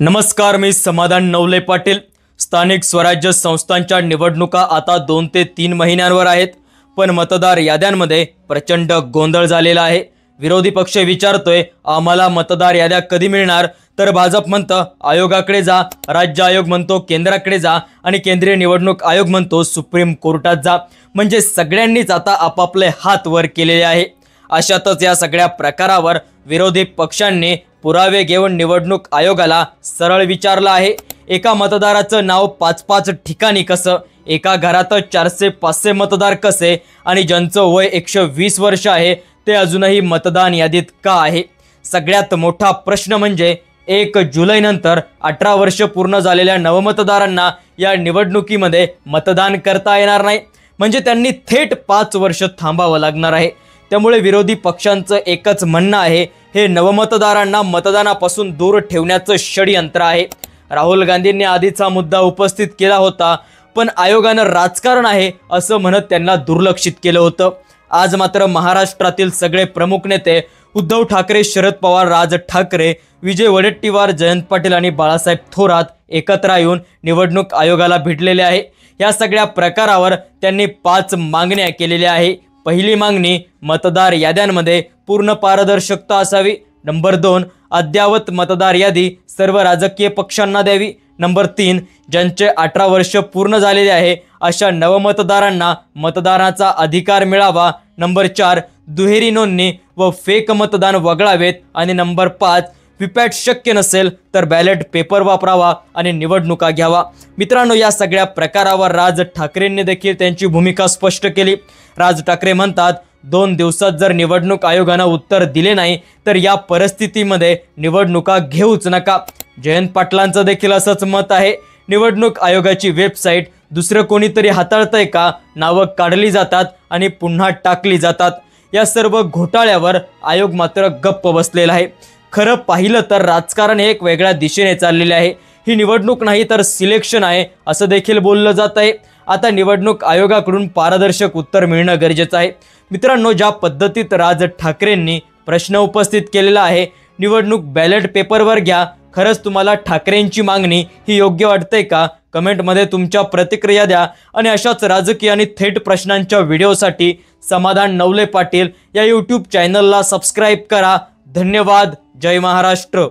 नमस्कार, मी समाधान नवले पाटील। स्थानिक स्वराज्य संस्थांच्या निवडणुका आता 2 ते 3 महिन्यांवर आहेत, पण मतदार याद्यांमध्ये प्रचंड गोंधळ झालेला आहे। विरोधी पक्ष विचारतोय आम्हाला मतदार याद्या कधी मिळणार, तर भाजप म्हणतं आयोगाकडे जा, राज्य आयोग म्हणतो केंद्राकडे जा आणि केंद्रीय निवडणूक आयोग म्हणतो सुप्रीम कोर्टात जा। म्हणजे सगळ्यांनीच आता आपापले हात वर केलेले आहे। अशातच या सगळ्या प्रकारावर विरोधी पक्षांनी पुरावे घेऊन निवडणूक आयोगाला सरळ विचारलं आहे। एका मतदाराचं नाव 5-5 ठिकाणी कसं, एका घरात 400-500 मतदार कसे आणि ज्यांचं वय 120 वर्ष आहे ते अजूनही मतदान यादीत का आहे। सगळ्यात मोठा प्रश्न म्हणजे 1 जुलैनंतर 18 वर्ष पूर्ण झालेल्या नवमतदारांना या निवडणुकीमध्ये मतदान करता येणार नाही, म्हणजे त्यांनी थेट 5 वर्ष थांबावं लागणार आहे। त्यामुळे विरोधी पक्षांचं एकच म्हणणं आहे, हे नवमतदारांना मतदानापासून दूर ठेवण्याचं षडयंत्र आहे। राहुल गांधींनी आधीचा मुद्दा उपस्थित केला होता, पण आयोगानं राजकारण आहे असं म्हणत त्यांना दुर्लक्षित केलं होतं। आज मात्र महाराष्ट्रातील सगळे प्रमुख नेते उद्धव ठाकरे, शरद पवार, राज ठाकरे, विजय वडेट्टीवार, जयंत पाटील आणि बाळासाहेब थोरात एकत्र येऊन निवडणूक आयोगाला भेटलेले आहे। या सगळ्या प्रकारावर त्यांनी 5 मागण्या केलेल्या आहे। पहिली मागणी, मतदार याद्यांमध्ये पूर्ण पारदर्शकता असावी। नंबर 2, अद्ययावत मतदार यादी सर्व राजकीय पक्षांना द्यावी। नंबर 3, ज्यांचे 18 वर्ष पूर्ण झालेले आहे अशा नवमतदारांना मतदानाचा अधिकार मिळावा। नंबर 4, दुहेरी नोंदणी व फेक मतदान वगळावेत। आणि नंबर 5, व्हीपॅट शक्य नसेल तर बॅलेट पेपर वापरावा आणि निवडणुका घ्यावा। मित्रांनो, या सगळ्या प्रकारावर राज ठाकरेंनी देखील त्यांची भूमिका स्पष्ट केली। राज ठाकरे म्हणतात 2 दिवसात जर निवडणूक आयोगानं उत्तर दिले नाही तर या परिस्थितीमध्ये निवडणुका घेऊच नका। जयंत पाटलांचं देखील असंच मत आहे। निवडणूक आयोगाची वेबसाईट दुसरं कोणीतरी हाताळतंय का, नावं काढली जातात आणि पुन्हा टाकली जातात। या सर्व घोटाळ्यावर आयोग मात्र गप्प बसलेला आहे। खरं पाहिलं तर राजकारण हे एक वेगळ्या दिशेने चाललेले आहे। ही निवडणूक नाही तर सिलेक्शन आहे असं देखील बोललं जात आहे। आता निवडणूक आयोगाकडून पारदर्शक उत्तर मिळणं गरजेचं आहे। मित्रांनो, ज्या पद्धतीत राज ठाकरेंनी प्रश्न उपस्थित केलेला आहे, निवडणूक बॅलेट पेपरवर घ्या, खरंच तुम्हाला ठाकरेंची मागणी ही योग्य वाटते का? कमेंटमध्ये तुमच्या प्रतिक्रिया द्या आणि अशाच राजकीय आणि थेट प्रश्नांच्या व्हिडिओसाठी समाधान नवले पाटील या यूट्यूब चॅनलला सबस्क्राईब करा। धन्यवाद। जय महाराष्ट्र।